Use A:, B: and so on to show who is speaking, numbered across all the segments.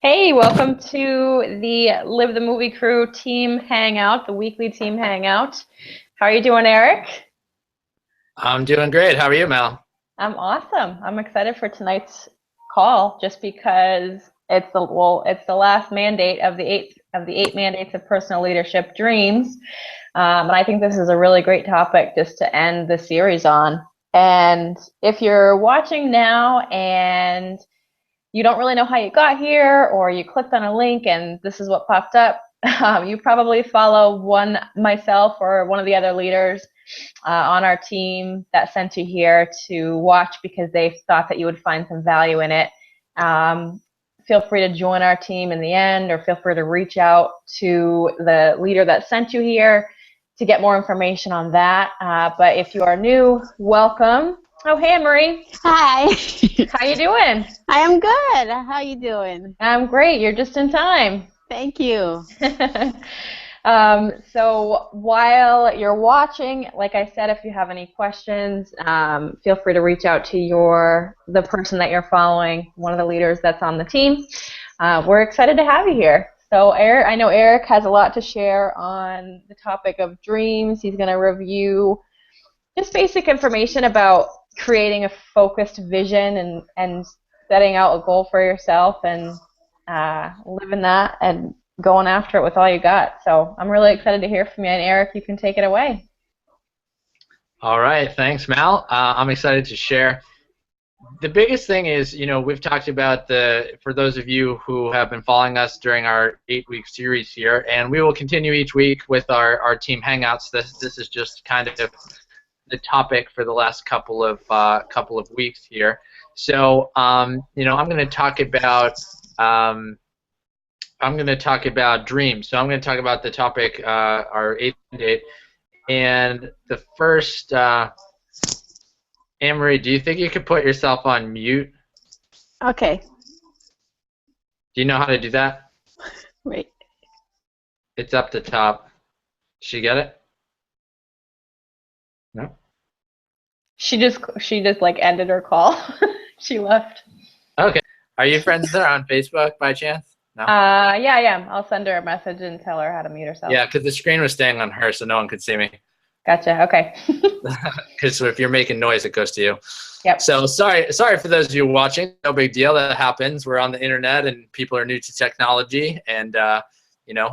A: Hey, welcome to the Live the Movie Crew team hangout, the weekly team hangout. How are you doing, Eric?
B: I'm doing great. How are you, Mel?
A: I'm awesome. I'm excited for tonight's call just because it's the last mandate of the eight mandates of personal leadership dreams. And I think this is a really great topic just to end the series on. And if you're watching now and you don't really know how you got here, or you clicked on a link and this is what popped up, you probably follow myself or one of the other leaders on our team that sent you here to watch because they thought that you would find some value in it. Feel free to join our team in the end, or feel free to reach out to the leader that sent you here to get more information on that. But if you are new, welcome. Oh, hey, Marie.
C: Hi.
A: How you doing?
C: I am good. How you doing?
A: I'm great. You're just in time.
C: Thank you.
A: So while you're watching, like I said, if you have any questions, feel free to reach out to the person that you're following, one of the leaders that's on the team. We're excited to have you here. So Eric, I know Eric has a lot to share on the topic of dreams. He's going to review just basic information about creating a focused vision and setting out a goal for yourself and living that and going after it with all you got. So I'm really excited to hear from you. And Eric, you can take it away.
B: All right. Thanks, Mel. I'm excited to share. The biggest thing is, we've talked about for those of you who have been following us during our 8-week series here, and we will continue each week with our team hangouts. This is just kind of the topic for the last couple of weeks here. So, I'm going to talk about dreams. So I'm going to talk about the topic, our 8th mandate, and the first. Anne-Marie, do you think you could put yourself on mute?
C: Okay.
B: Do you know how to do that?
C: Wait.
B: It's up the top. Did you get it? No?
A: She just like ended her call. She left.
B: Okay. Are you friends with her on Facebook by chance? No?
A: Yeah, I am. I'll send her a message and tell her how to mute herself.
B: Yeah, because the screen was staying on her, so no one could see me.
A: Gotcha. Okay.
B: Because if you're making noise, it goes to you.
A: Yep.
B: So sorry for those of you watching. No big deal. That happens. We're on the internet, and people are new to technology. And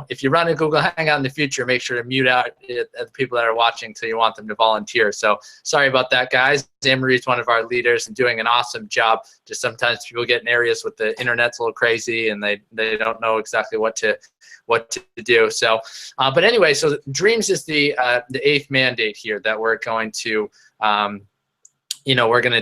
B: if you run a Google Hangout in the future, make sure to mute out the people that are watching until you want them to volunteer. So sorry about that, guys. Anne-Marie is one of our leaders and doing an awesome job. Just sometimes people get in areas with the internet's a little crazy, and they don't know exactly what to do. So, but anyway, so dreams is the 8th mandate here that we're going to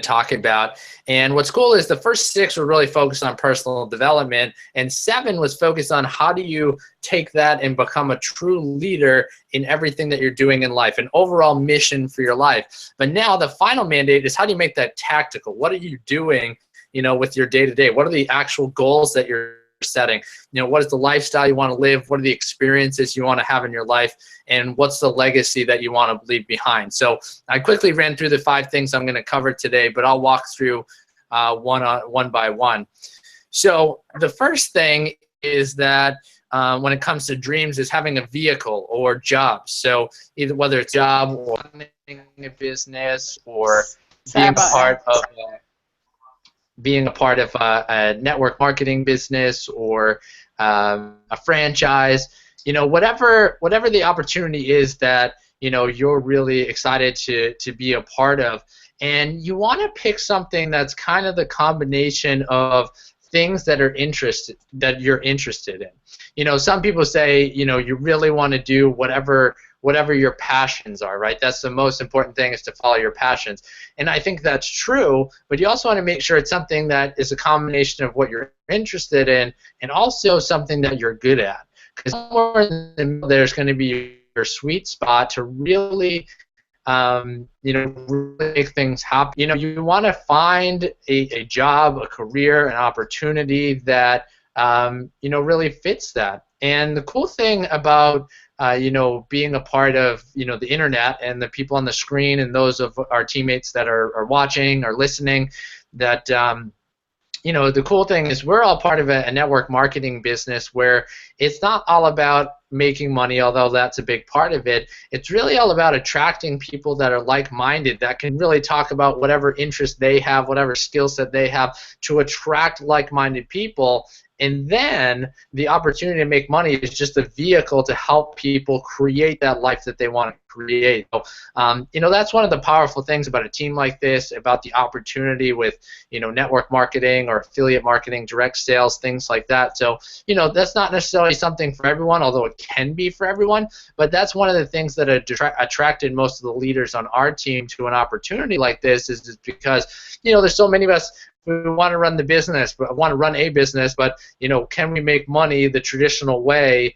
B: talk about. And what's cool is the first 6 were really focused on personal development, and 7 was focused on how do you take that and become a true leader in everything that you're doing in life, an overall mission for your life. But now the final mandate is how do you make that tactical? What are you doing, with your day-to-day? What are the actual goals that you're setting? What is the lifestyle you want to live? What are the experiences you want to have in your life? And what's the legacy that you want to leave behind? So I quickly ran through the 5 things I'm going to cover today, but I'll walk through one by one. So the first thing is that when it comes to dreams is having a vehicle or job. So whether it's a job or running a business or being a part of a network marketing business or a franchise, whatever the opportunity is that you're really excited to be a part of, and you want to pick something that's kind of the combination of things that you're interested in. Some people say you really want to do whatever your passions are, right? That's the most important thing, is to follow your passions. And I think that's true, but you also want to make sure it's something that is a combination of what you're interested in and also something that you're good at. Because somewhere in the middle there's going to be your sweet spot to really really make things happen. You want to find a job, a career, an opportunity that really fits that. And the cool thing about being a part of the internet and the people on the screen and those of our teammates that are watching or listening, that the cool thing is we're all part of a network marketing business where it's not all about making money, although that's a big part of it. It's really all about attracting people that are like-minded, that can really talk about whatever interest they have, whatever skill set they have, to attract like-minded people. And then the opportunity to make money is just a vehicle to help people create that life that they want to create. So, that's one of the powerful things about a team like this, about the opportunity with, network marketing or affiliate marketing, direct sales, things like that. So, that's not necessarily something for everyone, although it can be for everyone. But that's one of the things that attracted most of the leaders on our team to an opportunity like this is because, there's so many of us who want to run the business, but want to run a business, but can we make money the traditional way,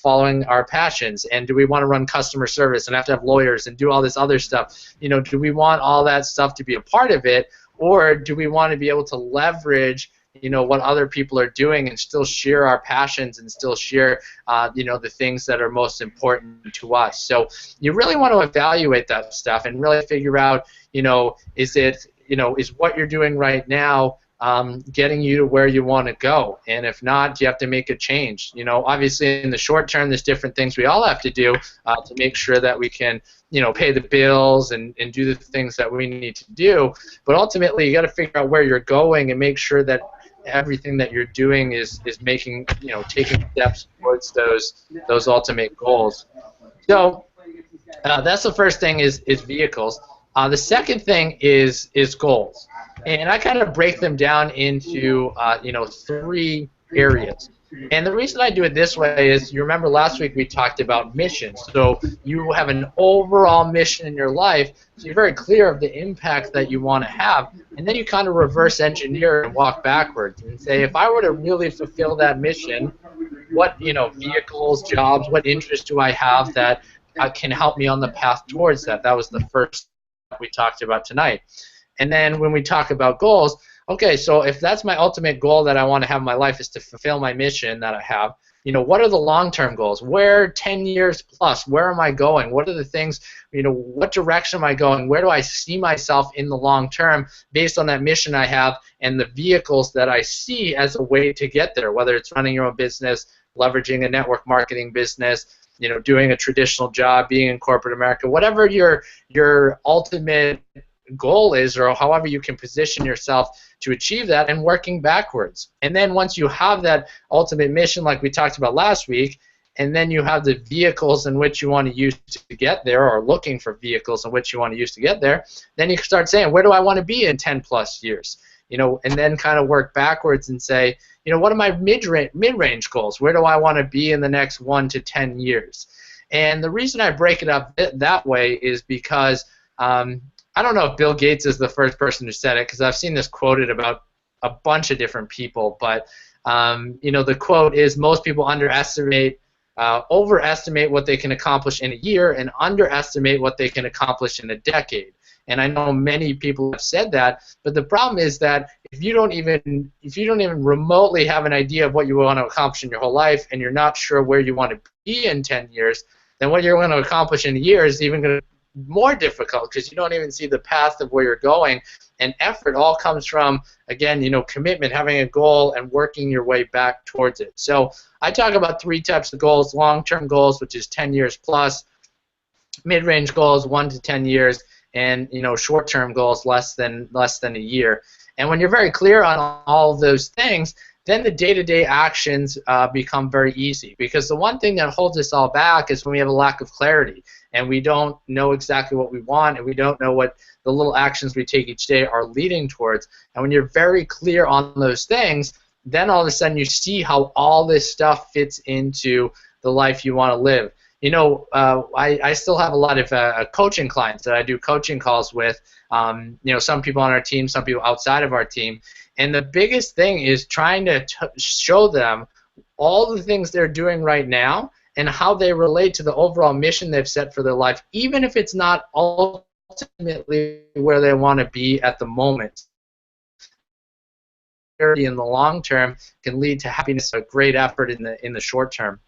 B: following our passions? And do we want to run customer service and have to have lawyers and do all this other stuff? Do we want all that stuff to be a part of it, or do we want to be able to leverage what other people are doing and still share our passions and still share the things that are most important to us? So you really want to evaluate that stuff and really figure out, is what you're doing right now getting you to where you want to go? And if not, you have to make a change. Obviously in the short term, there's different things we all have to do to make sure that we can, pay the bills and do the things that we need to do. But ultimately, you got to figure out where you're going and make sure that everything that you're doing is making, taking steps towards those ultimate goals. So that's the first thing is vehicles. The second thing is goals, and I kind of break them down into 3 areas. And the reason I do it this way is, you remember last week we talked about missions. So you have an overall mission in your life, so you're very clear of the impact that you want to have, and then you kind of reverse engineer and walk backwards and say, if I were to really fulfill that mission, what vehicles, jobs, what interests do I have that can help me on the path towards that? That was the first we talked about tonight. And then when we talk about goals, okay, so if that's my ultimate goal that I want to have in my life is to fulfill my mission that I have, what are the long-term goals? Where 10 years plus, where am I going? What are the things, what direction am I going? Where do I see myself in the long term based on that mission I have and the vehicles that I see as a way to get there, whether it's running your own business, leveraging a network marketing business, doing a traditional job, being in corporate America, whatever your ultimate goal is, or however you can position yourself to achieve that, and working backwards. And then once you have that ultimate mission, like we talked about last week, and then you have the vehicles in which you want to use to get there, or looking for vehicles in which you want to use to get there, then you can start saying, where do I want to be in 10 plus years? And then kind of work backwards and say, what are my mid-range goals? Where do I want to be in the next 1 to 10 years? And the reason I break it up that way is because I don't know if Bill Gates is the first person who said it, because I've seen this quoted about a bunch of different people, but the quote is, most people overestimate what they can accomplish in a year and underestimate what they can accomplish in a decade. And I know many people have said that, but the problem is that if you don't even remotely have an idea of what you want to accomplish in your whole life, and you're not sure where you want to be in 10 years, then what you're going to accomplish in a year is even going to be more difficult, because you don't even see the path of where you're going. And effort all comes from, again, commitment, having a goal, and working your way back towards it. So I talk about 3 types of goals: long-term goals, which is 10 years plus; mid-range goals, 1 to 10 years; and short-term goals, less than a year. And when you're very clear on all of those things, then the day-to-day actions become very easy. Because the one thing that holds us all back is when we have a lack of clarity, and we don't know exactly what we want, and we don't know what the little actions we take each day are leading towards. And when you're very clear on those things, then all of a sudden you see how all this stuff fits into the life you want to live. I still have a lot of coaching clients that I do coaching calls with. Some people on our team, some people outside of our team. And the biggest thing is trying to show them all the things they're doing right now and how they relate to the overall mission they've set for their life, even if it's not ultimately where they want to be at the moment. In the long term can lead to happiness, a great effort in the short term.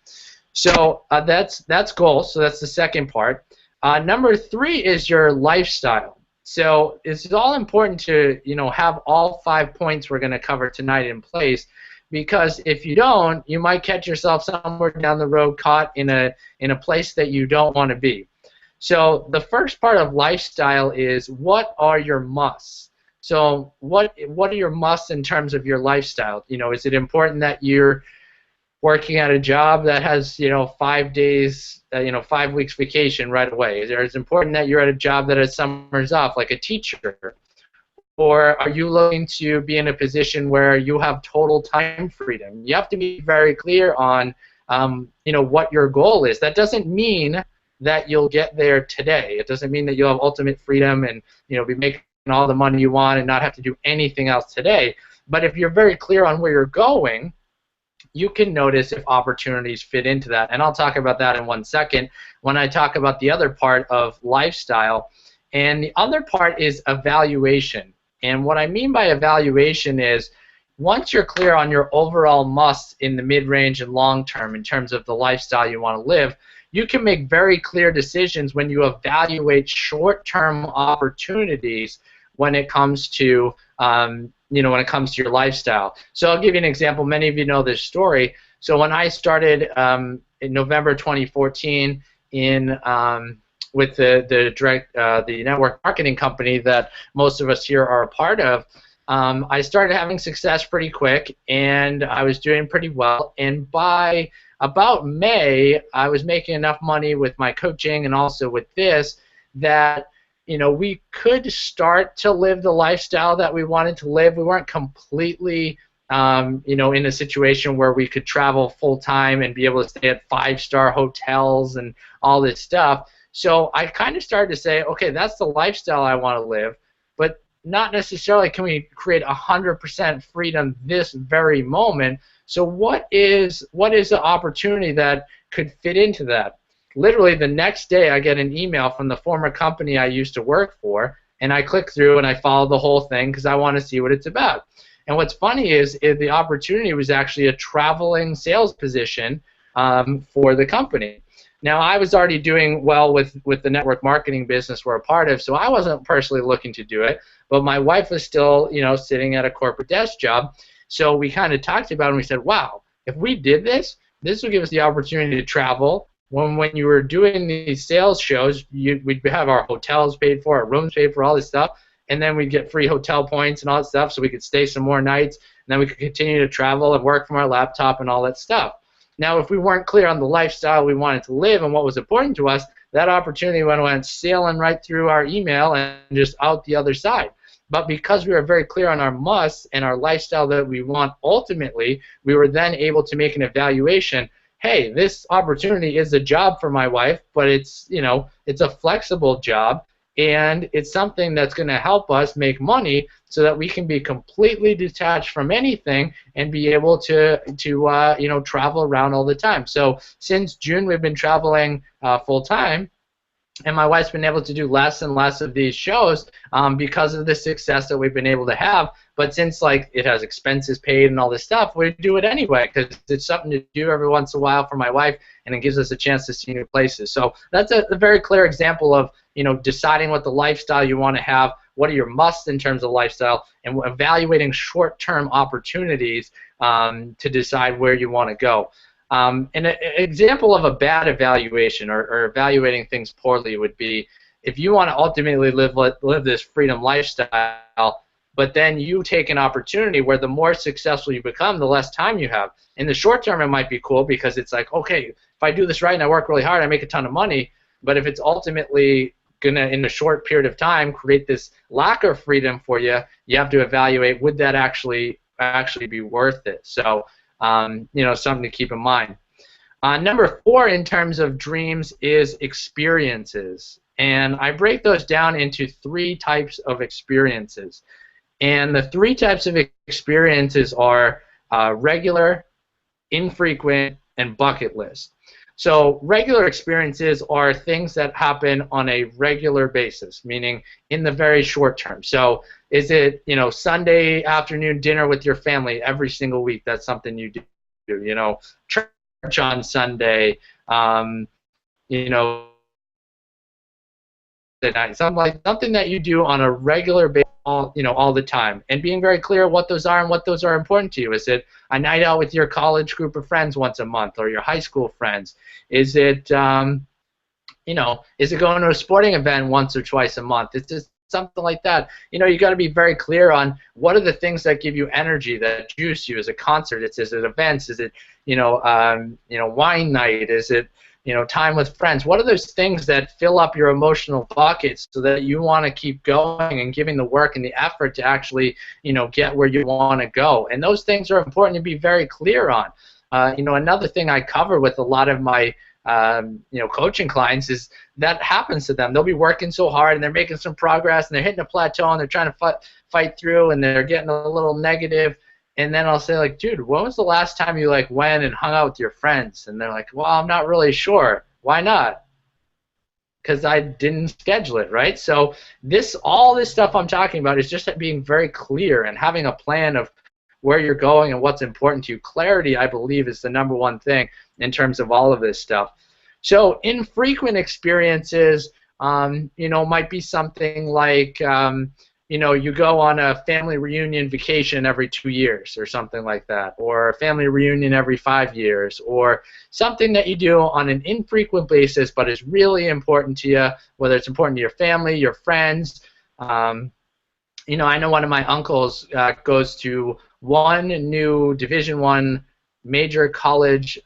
B: So that's goals. So that's the second part. Number 3 is your lifestyle. So it's all important to, have all 5 points we're going to cover tonight in place, because if you don't, you might catch yourself somewhere down the road caught in a place that you don't want to be. So the first part of lifestyle is, what are your musts? So what are your musts in terms of your lifestyle? Is it important that you're working at a job that has 5 days, 5 weeks vacation right away? Is it important that you're at a job that has summers off, like a teacher? Or are you looking to be in a position where you have total time freedom? You have to be very clear on what your goal is. That doesn't mean that you'll get there today. It doesn't mean that you'll have ultimate freedom and be making all the money you want and not have to do anything else today. But if you're very clear on where you're going, you can notice if opportunities fit into that. And I'll talk about that in 1 second when I talk about the other part of lifestyle. And the other part is evaluation. And what I mean by evaluation is, once you're clear on your overall musts in the mid-range and long term in terms of the lifestyle you want to live, you can make very clear decisions when you evaluate short-term opportunities when it comes to your lifestyle. So I'll give you an example. Many of you know this story. So when I started in November 2014 with the network marketing company that most of us here are a part of, I started having success pretty quick, and I was doing pretty well. And by about May, I was making enough money with my coaching and also with this that we could start to live the lifestyle that we wanted to live. We weren't completely in a situation where we could travel full time and be able to stay at 5-star hotels and all this stuff. So I kind of started to say, okay, that's the lifestyle I want to live, but not necessarily can we create 100% freedom this very moment. So what is the opportunity that could fit into that? Literally the next day I get an email from the former company I used to work for, and I click through and I follow the whole thing because I want to see what it's about. And what's funny is the opportunity was actually a traveling sales position for the company. Now, I was already doing well with the network marketing business we're a part of, so I wasn't personally looking to do it, but my wife was still, sitting at a corporate desk job. So we kind of talked about it, and we said, wow, if we did this, this would give us the opportunity to travel. When you were doing these sales shows, we'd have our hotels paid for, our rooms paid for, all this stuff, and then we'd get free hotel points and all that stuff so we could stay some more nights, and then we could continue to travel and work from our laptop and all that stuff. Now, if we weren't clear on the lifestyle we wanted to live and what was important to us, that opportunity went sailing right through our email and just out the other side. But because we were very clear on our musts and our lifestyle that we want ultimately, we were then able to make an evaluation. Hey, this opportunity is a job for my wife, but it's a flexible job, and it's something that's going to help us make money so that we can be completely detached from anything and be able to travel around all the time. So since June, we've been traveling full time, and my wife's been able to do less and less of these shows because of the success that we've been able to have. But since it has expenses paid and all this stuff, we do it anyway because it's something to do every once in a while for my wife, and it gives us a chance to see new places. So that's a very clear example of deciding what the lifestyle you want to have, what are your musts in terms of lifestyle, and evaluating short-term opportunities to decide where you want to go. And an example of a bad evaluation or evaluating things poorly would be if you want to ultimately live this freedom lifestyle, but then you take an opportunity where the more successful you become, the less time you have. In the short term, it might be cool because it's like, okay, if I do this right and I work really hard, I make a ton of money. But if it's ultimately going to, in a short period of time, create this lack of freedom for you, you have to evaluate, would that actually be worth it? So something to keep in mind. Number 4 in terms of dreams is experiences. And I break those down into 3 types of experiences. And the 3 types of experiences are regular, infrequent, and bucket list. So regular experiences are things that happen on a regular basis, meaning in the very short term. So is it, Sunday afternoon dinner with your family every single week? That's something you do. Church on Sunday, at night, something that you do on a regular basis, all the time, and being very clear what those are and what those are important to you. Is it a night out with your college group of friends once a month, or your high school friends? Is it is it going to a sporting event once or twice a month? It's just something like that. You got to be very clear on what are the things that give you energy, that juice you. Is it concert? Is it events? Is it wine night? Is it time with friends? What are those things that fill up your emotional buckets so that you want to keep going and giving the work and the effort to actually get where you want to go? And those things are important to be very clear on. Another thing I cover with a lot of my coaching clients is that happens to them. They'll be working so hard and they're making some progress and they're hitting a plateau and they're trying to fight through and they're getting a little negative. And then I'll say, like, dude, when was the last time you went and hung out with your friends? And they're like, well, I'm not really sure. Why not? Because I didn't schedule it, right? So all this stuff I'm talking about is just being very clear and having a plan of where you're going and what's important to you. Clarity, I believe, is the number one thing in terms of all of this stuff. So infrequent experiences, might be something like, you go on a family reunion vacation every 2 years or something like that, or a family reunion every 5 years, or something that you do on an infrequent basis but is really important to you, whether it's important to your family, your friends. I know one of my uncles goes to one new Division I major college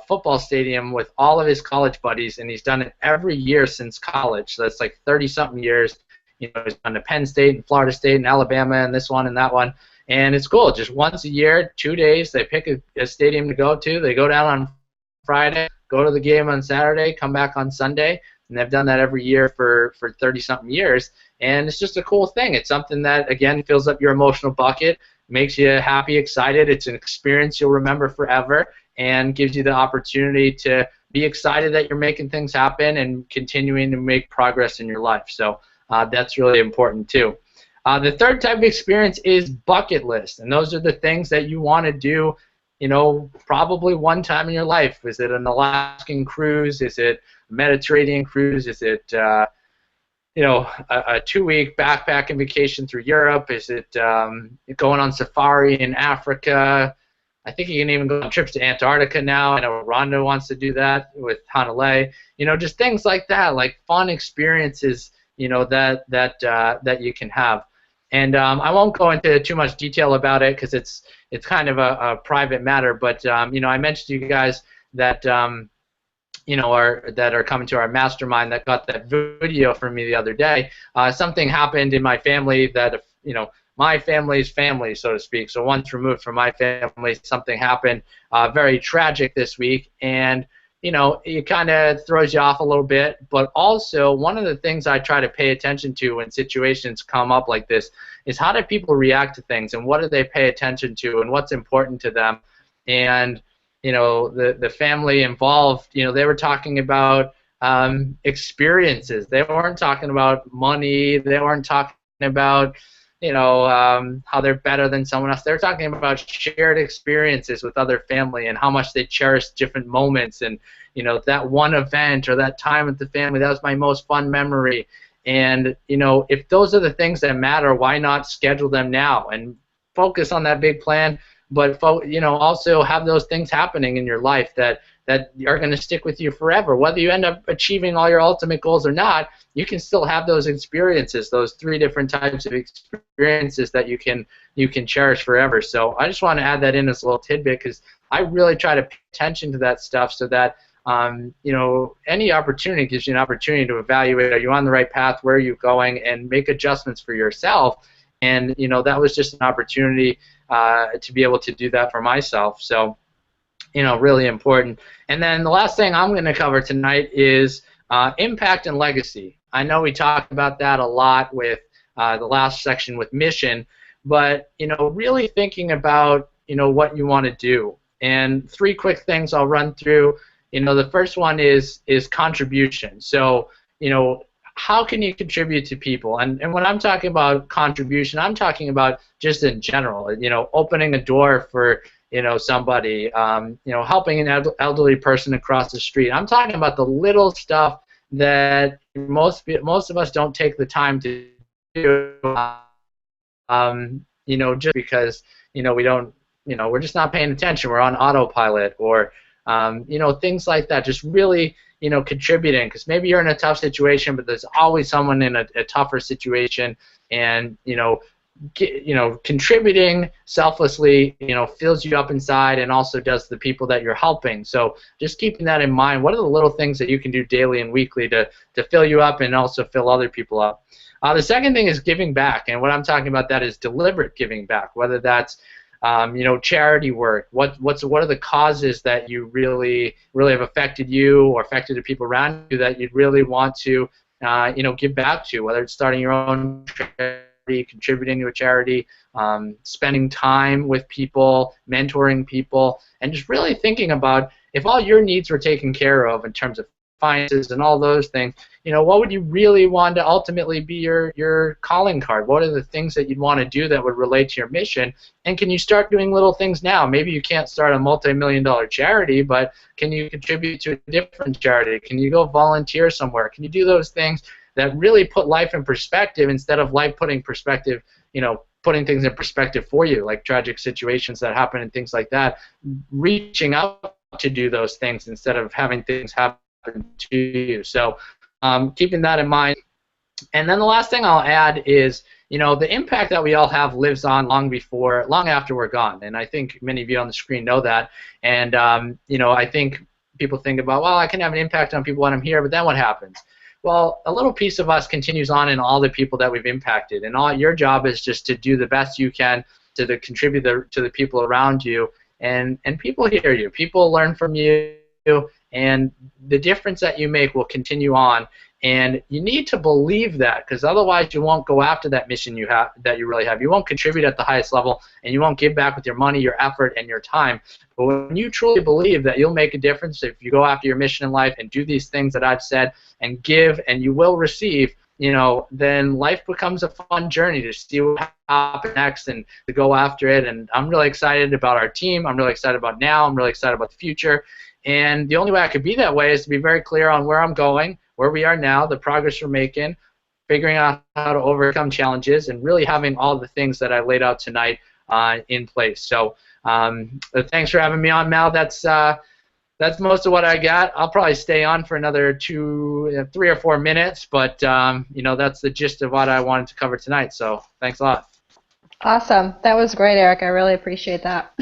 B: football stadium with all of his college buddies, and he's done it every year since college. So that's like 30-something years. He's gone to Penn State and Florida State and Alabama and this one and that one. And it's cool. Just once a year, 2 days, they pick a stadium to go to. They go down on Friday, go to the game on Saturday, come back on Sunday. And they've done that every year for 30-something years. And it's just a cool thing. It's something that, again, fills up your emotional bucket, makes you happy, excited. It's an experience you'll remember forever and gives you the opportunity to be excited that you're making things happen and continuing to make progress in your life. So that's really important too. The third type of experience is bucket list, and those are the things that you want to do, probably one time in your life. Is it an Alaskan cruise? Is it a Mediterranean cruise? Is it a 2-week backpacking vacation through Europe? Is it going on safari in Africa? I think you can even go on trips to Antarctica now. I know Rhonda wants to do that with Hanalei. Just things like that, like fun experiences, that you can have. And I won't go into too much detail about it because it's kind of a private matter. But I mentioned to you guys that that are coming to our mastermind that got that video from me the other day. Something happened in my family that my family's family, so to speak. So once removed from my family, something happened very tragic this week, and it kind of throws you off a little bit. But also, one of the things I try to pay attention to when situations come up like this is how do people react to things, and what do they pay attention to, and what's important to them. And the family involved, they were talking about experiences. They weren't talking about money. They weren't talking about how they're better than someone else. They're talking about shared experiences with other family and how much they cherish different moments, and that one event or that time with the family, that was my most fun memory. And if those are the things that matter, why not schedule them now and focus on that big plan, but also have those things happening in your life that are going to stick with you forever. Whether you end up achieving all your ultimate goals or not, you can still have those experiences, those 3 different types of experiences that you can cherish forever. So I just want to add that in as a little tidbit because I really try to pay attention to that stuff so that any opportunity gives you an opportunity to evaluate, are you on the right path, where are you going, and make adjustments for yourself. And that was just an opportunity to be able to do that for myself. So really important. And then the last thing I'm going to cover tonight is impact and legacy. I know we talked about that a lot with the last section with mission, but really thinking about what you want to do. And 3 quick things I'll run through. The first one is contribution. So how can you contribute to people? And when I'm talking about contribution, I'm talking about just in general. Opening a door for somebody, helping an elderly person across the street. I'm talking about the little stuff that most of us don't take the time to do, just because, we don't, we're just not paying attention. We're on autopilot, or, things like that. Just really, contributing, because maybe you're in a tough situation, but there's always someone in a tougher situation, and, contributing selflessly, fills you up inside, and also does the people that you're helping. So just keeping that in mind, what are the little things that you can do daily and weekly to fill you up and also fill other people up? The second thing is giving back, and what I'm talking about that is deliberate giving back, whether that's charity work. What are the causes that you really have affected you or affected the people around you that you'd really want to give back to, whether it's starting your own charity, contributing to a charity, spending time with people, mentoring people, and just really thinking about, if all your needs were taken care of in terms of finances and all those things, what would you really want to ultimately be your calling card? What are the things that you'd want to do that would relate to your mission? And can you start doing little things now? Maybe you can't start a multi-million-dollar charity, but can you contribute to a different charity? Can you go volunteer somewhere? Can you do those things that really put life in perspective, instead of life putting perspective, putting things in perspective for you, like tragic situations that happen and things like that, reaching out to do those things instead of having things happen to you. So keeping that in mind. And then the last thing I'll add is, the impact that we all have lives on long after we're gone. And I think many of you on the screen know that. And, I think people think about, well, I can have an impact on people when I'm here, but then what happens? Well, a little piece of us continues on in all the people that we've impacted. And all your job is just to do the best you can to contribute to the people around you. And people hear you. People learn from you. And the difference that you make will continue on, and you need to believe that, because otherwise you won't go after that mission that you really have. You won't contribute at the highest level, and you won't give back with your money, your effort, and your time. But when you truly believe that you'll make a difference if you go after your mission in life and do these things that I've said and give, and you will receive, then life becomes a fun journey to see what happens next and to go after it. And I'm really excited about our team. I'm really excited about now. I'm really excited about the future. And the only way I could be that way is to be very clear on where I'm going, where we are now, the progress we're making, figuring out how to overcome challenges, and really having all the things that I laid out tonight in place. So thanks for having me on, Mel. That's most of what I got. I'll probably stay on for another 3 or 4 minutes, but that's the gist of what I wanted to cover tonight. So thanks a lot.
A: Awesome. That was great, Eric. I really appreciate that.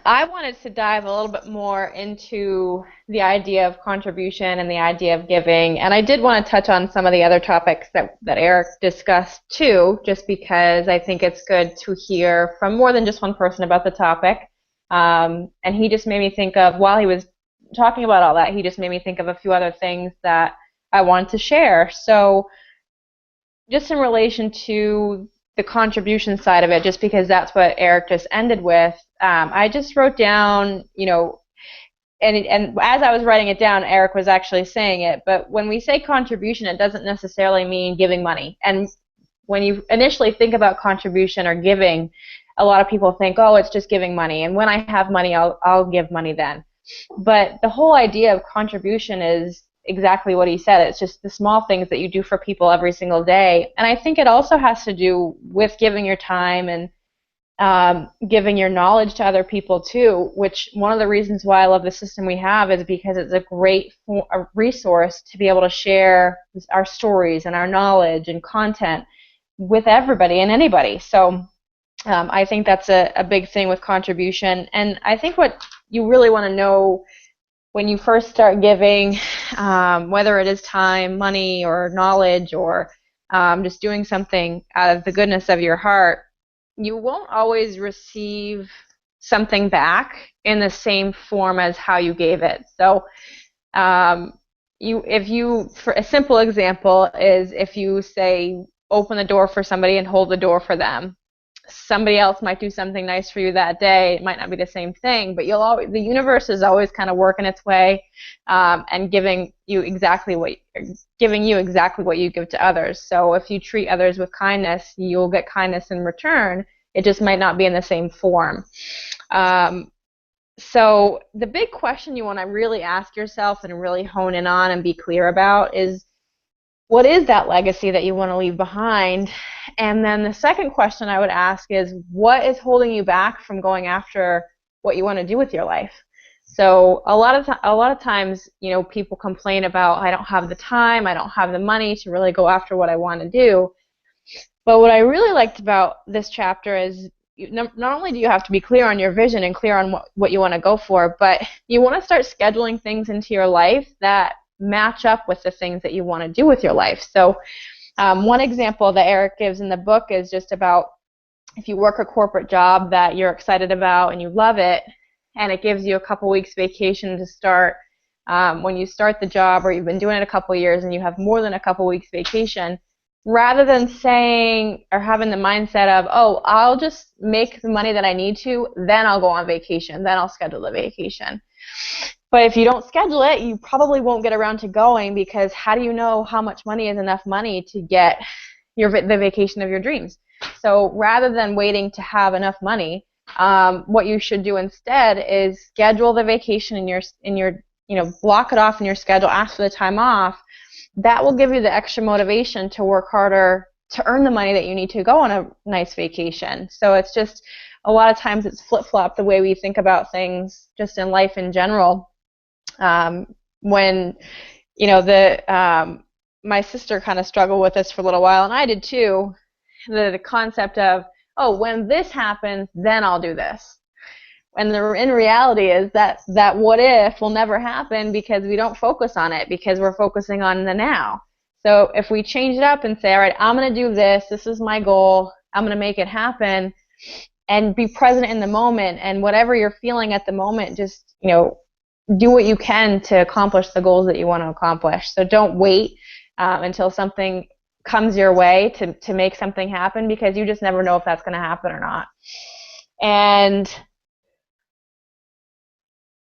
A: I wanted to dive a little bit more into the idea of contribution and the idea of giving, and I did want to touch on some of the other topics that Eric discussed too, just because I think it's good to hear from more than just one person about the topic. And he just made me think of, while he was talking about all that, he just made me think of a few other things that I wanted to share. So just in relation to the contribution side of it, just because that's what Eric just ended with, I just wrote down, and as I was writing it down, Eric was actually saying it, but when we say contribution, it doesn't necessarily mean giving money. And when you initially think about contribution or giving, a lot of people think, oh, it's just giving money, and when I have money, I'll give money then. But the whole idea of contribution is exactly what he said. It's just the small things that you do for people every single day. And I think it also has to do with giving your time and giving your knowledge to other people too, which one of the reasons why I love the system we have is because it's a great resource to be able to share our stories and our knowledge and content with everybody and anybody. So I think that's a big thing with contribution. And I think what you really want to know when you first start giving, whether it is time, money, or knowledge, or just doing something out of the goodness of your heart, you won't always receive something back in the same form as how you gave it. So for a simple example is if you say open the door for somebody and hold the door for them. Somebody else might do something nice for you that day. It might not be the same thing, but the universe is always kind of working its way and giving you exactly what you give to others. So if you treat others with kindness, you'll get kindness in return. It just might not be in the same form. So the big question you want to really ask yourself and really hone in on and be clear about is, what is that legacy that you want to leave behind? And then the second question I would ask is, what is holding you back from going after what you want to do with your life? So a lot of times, people complain about, I don't have the time, I don't have the money to really go after what I want to do. But what I really liked about this chapter is, not only do you have to be clear on your vision and clear on what you want to go for, but you want to start scheduling things into your life that match up with the things that you want to do with your life. So one example that Eric gives in the book is just about, if you work a corporate job that you're excited about and you love it, and it gives you a couple weeks vacation to start when you start the job, or you've been doing it a couple years and you have more than a couple weeks vacation, rather than saying or having the mindset of, oh, I'll just make the money that I need to, then I'll go on vacation, then I'll schedule the vacation. But if you don't schedule it, you probably won't get around to going, because how do you know how much money is enough money to get the vacation of your dreams? So rather than waiting to have enough money, what you should do instead is schedule the vacation in your block it off in your schedule, ask for the time off. That will give you the extra motivation to work harder to earn the money that you need to go on a nice vacation. So it's just, a lot of times it's flip-flop the way we think about things just in life in general. When my sister kind of struggled with this for a little while, and I did too, the concept of, oh, when this happens, then I'll do this. And in reality is that what if will never happen, because we don't focus on it, because we're focusing on the now. So if we change it up and say, all right, I'm going to do this, this is my goal, I'm going to make it happen, and be present in the moment, and whatever you're feeling at the moment, just do what you can to accomplish the goals that you want to accomplish. So don't wait until something comes your way to make something happen, because you just never know if that's going to happen or not. And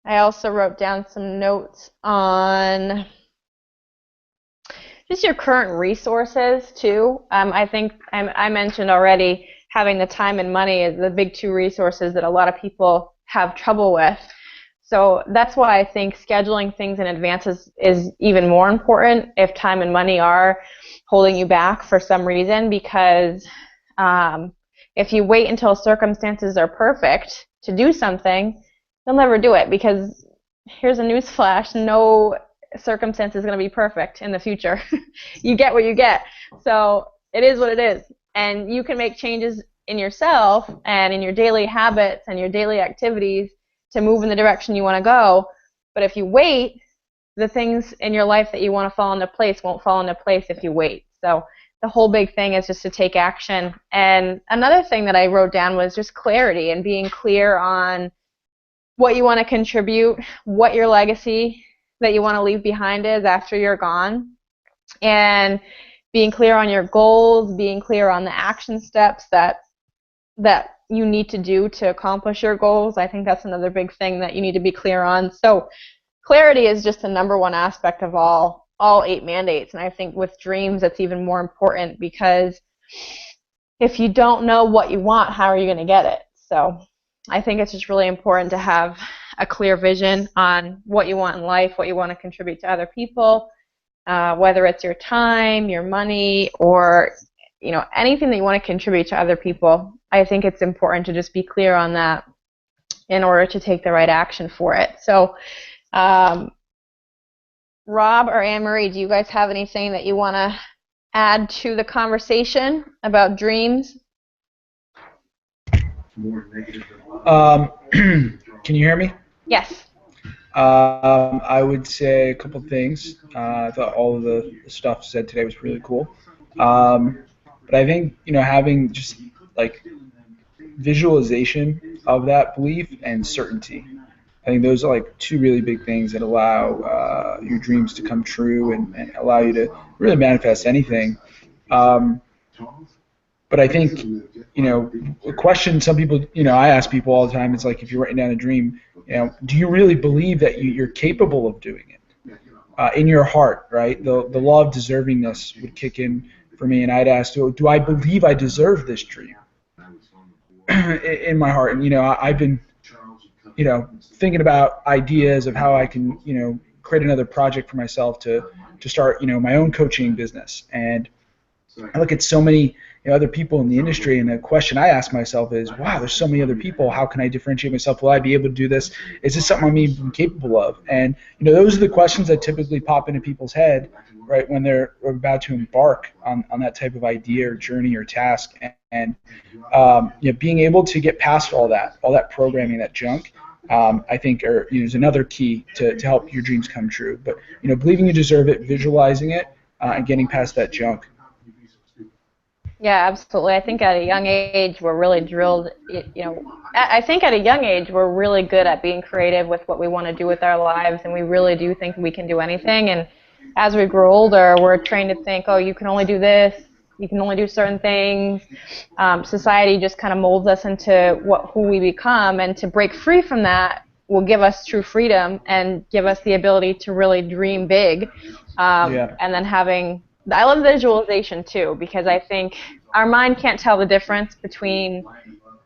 A: I also wrote down some notes on just your current resources too. I think I mentioned already, having the time and money is the big two resources that a lot of people have trouble with. So that's why I think scheduling things in advance is even more important if time and money are holding you back for some reason, because if you wait until circumstances are perfect to do something, you'll never do it, because here's a news flash, no circumstance is going to be perfect in the future. You get what you get. So it is what it is. And you can make changes in yourself and in your daily habits and your daily activities to move in the direction you want to go. But if you wait, the things in your life that you want to fall into place won't fall into place if you wait. So the whole big thing is just to take action. And another thing that I wrote down was just clarity, and being clear on what you want to contribute, what your legacy that you want to leave behind is after you're gone, and being clear on your goals, being clear on the action steps that you need to do to accomplish your goals. I think that's another big thing that you need to be clear on. So clarity is just the number one aspect of all 8 mandates, and I think with dreams it's even more important, because if you don't know what you want, how are you going to get it? So I think it's just really important to have a clear vision on what you want in life, what you want to contribute to other people, whether it's your time, your money, or anything that you want to contribute to other people. I think it's important to just be clear on that in order to take the right action for it. So Rob or Anne-Marie, do you guys have anything that you want to add to the conversation about dreams?
D: Can you hear me?
A: Yes.
D: I would say a couple things. I thought all of the stuff said today was really cool. But I think, having just like visualization of that belief and certainty. I think those are like two really big things that allow your dreams to come true and allow you to really manifest anything. But I think, a question some people, I ask people all the time, it's like, if you're writing down a dream, do you really believe that you're capable of doing it? In your heart, right? The law of deservingness would kick in for me, and I'd ask, do I believe I deserve this dream? in my heart. And I've been thinking about ideas of how I can create another project for myself to start my own coaching business. And I look at so many other people in the industry, and the question I ask myself is, wow, there's so many other people. How can I differentiate myself? Will I be able to do this? Is this something I'm even capable of? And those are the questions that typically pop into people's head, right, when they're about to embark on that type of idea or journey or task. And being able to get past all that programming, that junk, I think is another key to help your dreams come true. But believing you deserve it, visualizing it, and getting past that junk.
A: Yeah, absolutely. I think at a young age we're really drilled. I think at a young age we're really good at being creative with what we want to do with our lives, and we really do think we can do anything. And as we grow older, we're trained to think, oh, you can only do this, you can only do certain things. Society just kind of molds us into who we become, and to break free from that will give us true freedom and give us the ability to really dream big. And then I love visualization too, because I think our mind can't tell the difference between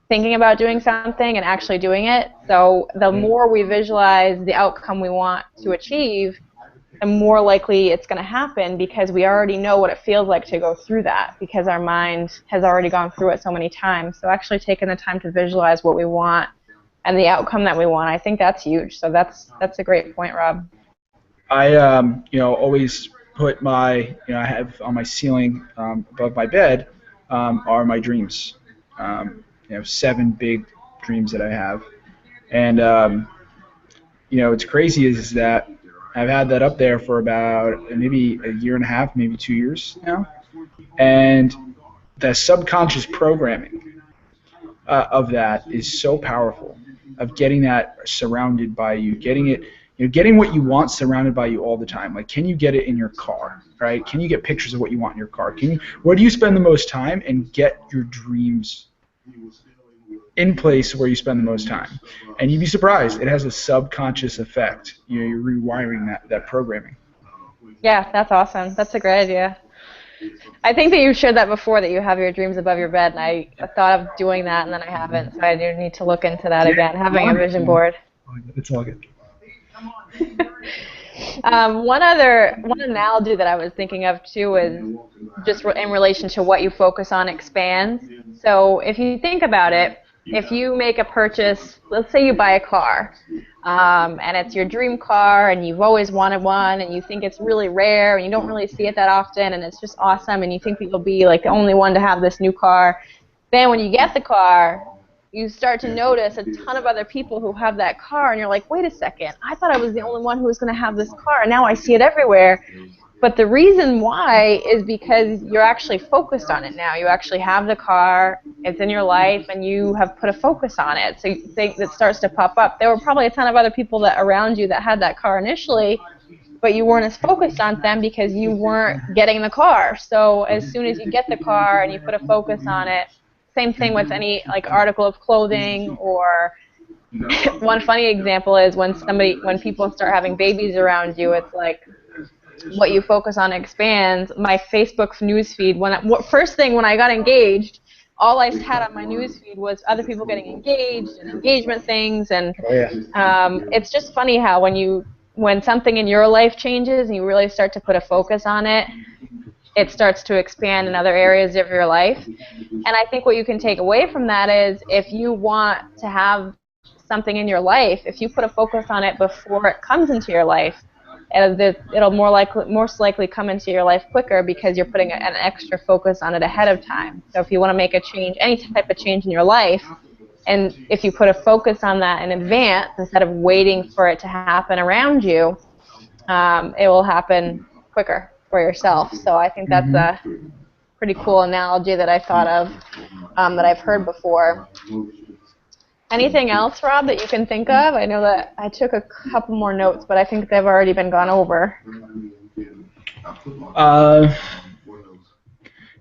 A: thinking about doing something and actually doing it. So the more we visualize the outcome we want to achieve, the more likely it's going to happen, because we already know what it feels like to go through that, because our mind has already gone through it so many times. So actually taking the time to visualize what we want and the outcome that we want, I think that's huge. So that's a great point, Rob.
D: I always put I have on my ceiling above my bed are my dreams. 7 big dreams that I have. And what's crazy is that I've had that up there for about maybe a year and a half, maybe 2 years now. And the subconscious programming of that is so powerful, of getting that surrounded by you, getting what you want surrounded by you all the time. Like, can you get it in your car, right? Can you get pictures of what you want in your car? Where do you spend the most time, and get your dreams in place where you spend the most time? And you'd be surprised. It has a subconscious effect. You're rewiring that programming.
A: Yeah, that's awesome. That's a great idea. I think that you shared that before, that you have your dreams above your bed, and I thought of doing that, and then I haven't, so I do need to look into that again, having a vision board.
D: It's all good.
A: One analogy that I was thinking of too is just in relation to what you focus on expands. So if you think about it, if you make a purchase, let's say you buy a car, and it's your dream car, and you've always wanted one, and you think it's really rare, and you don't really see it that often, and it's just awesome, and you think that you'll be like the only one to have this new car. Then when you get the car, you start to notice a ton of other people who have that car, and you're like, wait a second, I thought I was the only one who was going to have this car, and now I see it everywhere. But the reason why is because you're actually focused on it now. You actually have the car, it's in your life, and you have put a focus on it. So you think that starts to pop up. There were probably a ton of other people around you that had that car initially, but you weren't as focused on them because you weren't getting the car. So as soon as you get the car and you put a focus on it, same thing with any article of clothing. Or one funny example is when people start having babies around you, it's like what you focus on expands. My Facebook newsfeed, first thing when I got engaged, all I had on my newsfeed was other people getting engaged and engagement things. And it's just funny how when something in your life changes and you really start to put a focus on it, it starts to expand in other areas of your life. And I think what you can take away from that is, if you want to have something in your life, if you put a focus on it before it comes into your life, it'll most likely come into your life quicker, because you're putting an extra focus on it ahead of time. So if you want to make a change, any type of change in your life, and if you put a focus on that in advance instead of waiting for it to happen around you, it will happen quicker for yourself. So I think that's a pretty cool analogy that I thought of, that I've heard before. Anything else, Rob, that you can think of? I know that I took a couple more notes, but I think they've already been gone over.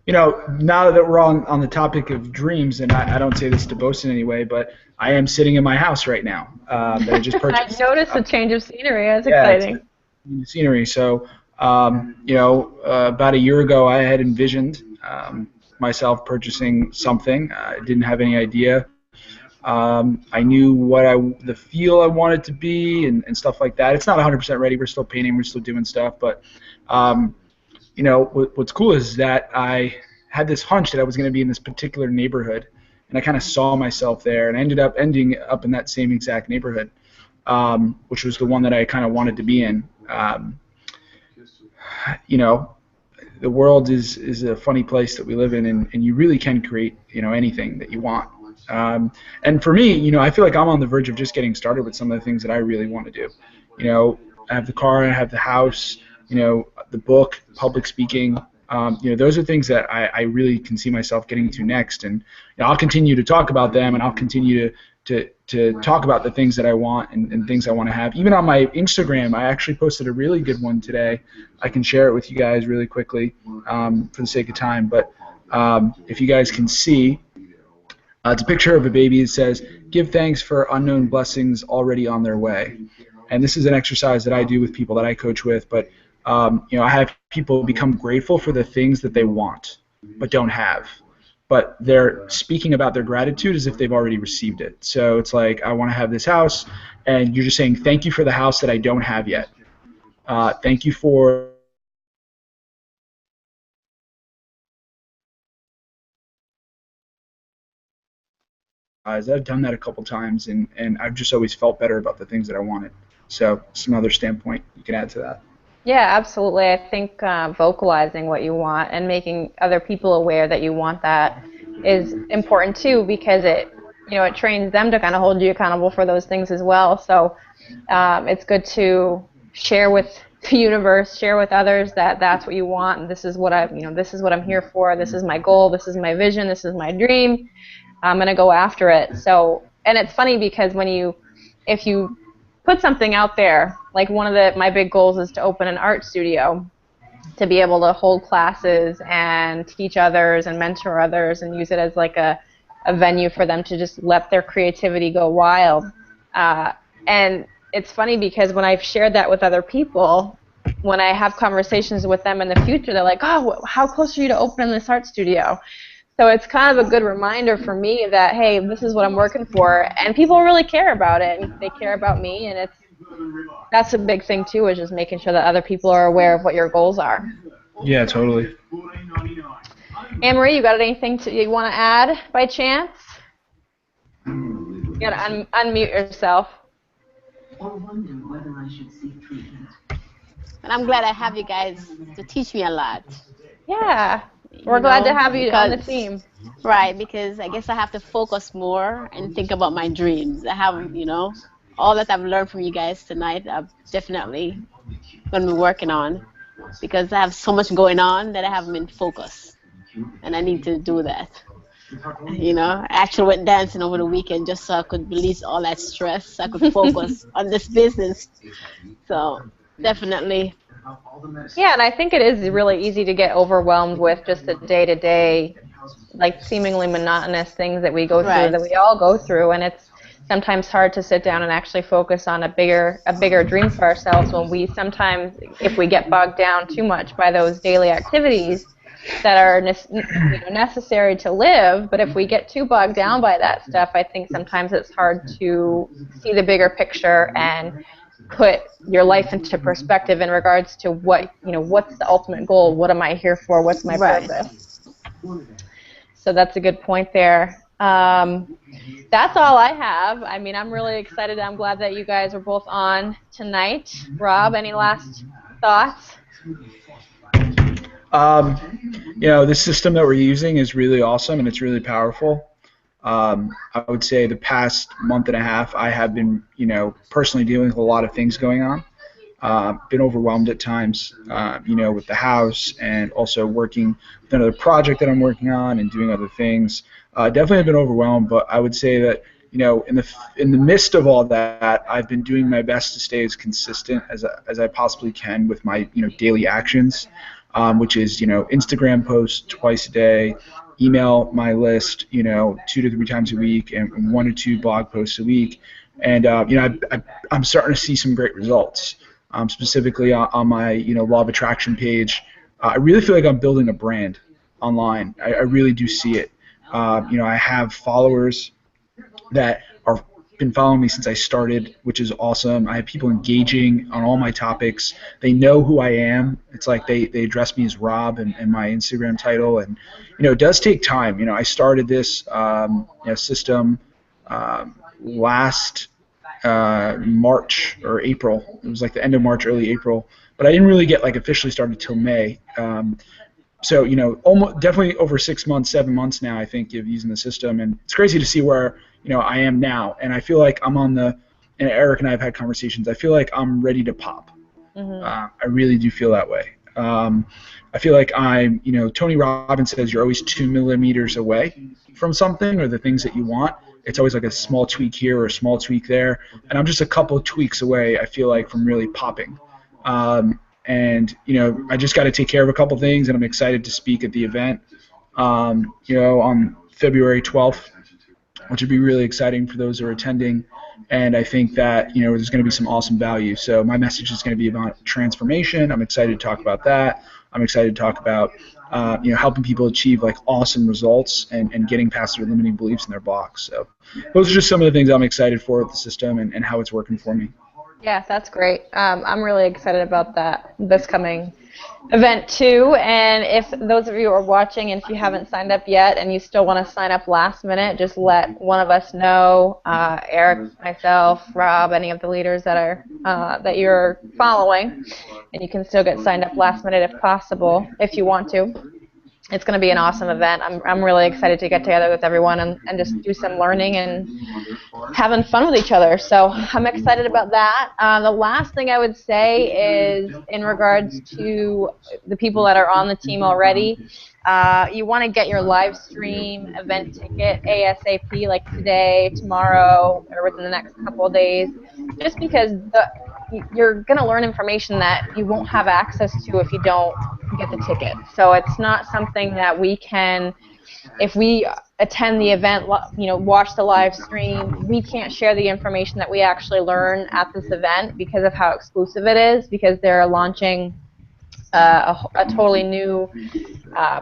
D: Now that we're on the topic of dreams, and I don't say this to boast in any way, but I am sitting in my house right now that I just purchased.
A: I noticed a change of scenery. That's exciting.
D: Scenery. So, about a year ago, I had envisioned myself purchasing something. I didn't have any idea. I knew the feel I wanted to be and stuff like that. It's not 100% ready. We're still painting. We're still doing stuff. But, what's cool is that I had this hunch that I was going to be in this particular neighborhood, and I kind of saw myself there, and I ending up in that same exact neighborhood, which was the one that I kind of wanted to be in. The world is a funny place that we live in, and you really can create, anything that you want. And for me, I feel like I'm on the verge of just getting started with some of the things that I really want to do. I have the car, I have the house, the book, public speaking. Those are things that I really can see myself getting to next, and I'll continue to talk about them, and I'll continue to talk about the things that I want and things I want to have. Even on my Instagram, I actually posted a really good one today. I can share it with you guys really quickly for the sake of time. But if you guys can see, it's a picture of a baby. It says, "Give thanks for unknown blessings already on their way." And this is an exercise that I do with people that I coach with. But I have people become grateful for the things that they want but don't have. But they're speaking about their gratitude as if they've already received it. So it's like, I want to have this house, and you're just saying, thank you for the house that I don't have yet. Thank you for I've done that a couple times, and I've just always felt better about the things that I wanted. So it's another standpoint you can add to that.
A: Yeah, absolutely. I think vocalizing what you want and making other people aware that you want that is important too, because it trains them to kind of hold you accountable for those things as well. So it's good to share with the universe, share with others that that's what you want, and this is what this is what I'm here for. This is my goal. This is my vision. This is my dream. I'm gonna go after it. So, and it's funny because if you put something out there, like one of my big goals is to open an art studio, to be able to hold classes and teach others and mentor others and use it as like a venue for them to just let their creativity go wild. And it's funny because when I've shared that with other people, when I have conversations with them in the future, they're like, oh, how close are you to opening this art studio? So it's kind of a good reminder for me that, hey, this is what I'm working for, and people really care about it, and they care about me, and that's a big thing too, is just making sure that other people are aware of what your goals are.
D: Yeah, totally.
A: Anne-Marie, you got anything you want to add by chance? You got to unmute yourself.
C: And I'm glad I have you guys to teach me a lot.
A: Yeah. We're glad to have you on the team.
C: Right, because I guess I have to focus more and think about my dreams. I have, all that I've learned from you guys tonight, I'm definitely going to be working on, because I have so much going on that I haven't been focused, and I need to do that. I actually went dancing over the weekend just so I could release all that stress, so I could focus on this business. So definitely.
A: Yeah, and I think it is really easy to get overwhelmed with just the day-to-day, like seemingly monotonous things that we go through, that we all go through, and it's sometimes hard to sit down and actually focus on a bigger dream for ourselves when we sometimes, if we get bogged down too much by those daily activities that are necessary to live, but if we get too bogged down by that stuff, I think sometimes it's hard to see the bigger picture and put your life into perspective in regards to what's the ultimate goal, what am I here for, what's my purpose. So that's a good point there. That's all I have. I mean, I'm really excited. I'm glad that you guys are both on tonight. Rob, any last thoughts?
D: This system that we're using is really awesome, and it's really powerful. I would say the past month and a half, I have been, personally dealing with a lot of things going on. Been overwhelmed at times, with the house, and also working with another project that I'm working on and doing other things. Definitely have been overwhelmed, but I would say that, in the midst of all that, I've been doing my best to stay as consistent as I possibly can with my, daily actions, which is, Instagram posts twice a day, email my list, 2 to 3 times a week, and 1 or 2 blog posts a week. And, I'm starting to see some great results. Specifically on my, law of attraction page. I really feel like I'm building a brand. online. I really do see it. I have followers that are been following me since I started, which is awesome. I have people engaging on all my topics. They know who I am. It's like they address me as Rob and my Instagram title. And, it does take time. I started this system last March or April. It was like the end of March, early April. But I didn't really get like officially started till May. So almost definitely over 6 months, 7 months now, I think, of using the system, and it's crazy to see where I am now, and I feel like I'm on the. And Eric and I have had conversations. I feel like I'm ready to pop.
A: Mm-hmm.
D: I really do feel that way. I feel like I'm. Tony Robbins says you're always 2 millimeters away from something or the things that you want. It's always like a small tweak here or a small tweak there, and I'm just a couple of tweaks away. I feel like from really popping. And I just got to take care of a couple things, and I'm excited to speak at the event, on February 12th, which would be really exciting for those who are attending. And I think that there's going to be some awesome value. So my message is going to be about transformation. I'm excited to talk about that. I'm excited to talk about helping people achieve like awesome results and getting past their limiting beliefs in their blocks. So those are just some of the things I'm excited for with the system and how it's working for me.
A: Yeah, that's great. I'm really excited about this coming event too. And if those of you are watching, and if you haven't signed up yet, and you still want to sign up last minute, just let one of us know. Eric, myself, Rob, any of the leaders that you're following, and you can still get signed up last minute if possible, if you want to. It's going to be an awesome event. I'm really excited to get together with everyone and just do some learning and having fun with each other. So I'm excited about that. The last thing I would say is in regards to the people that are on the team already, you want to get your live stream event ticket ASAP, like today, tomorrow, or within the next couple of days, just because you're going to learn information that you won't have access to if you don't get the ticket. So it's not something that we can, if we attend the event, watch the live stream, we can't share the information that we actually learn at this event because of how exclusive it is, because they're launching a totally new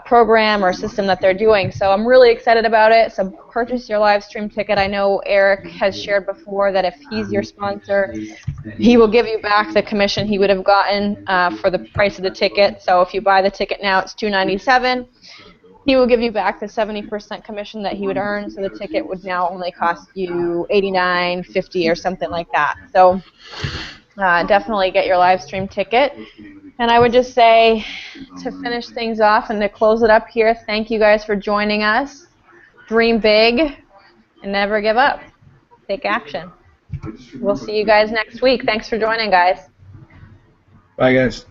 A: program or system that they're doing. So I'm really excited about it. So purchase your live stream ticket. I know Eric has shared before that if he's your sponsor, he will give you back the commission he would have gotten for the price of the ticket. So if you buy the ticket now, it's $297. He will give you back the 70% commission that he would earn. So the ticket would now only cost you $89.50 or something like that. So definitely get your live stream ticket. And I would just say, to finish things off and to close it up here, thank you guys for joining us. Dream big and never give up. Take action. We'll see you guys next week. Thanks for joining, guys.
D: Bye, guys.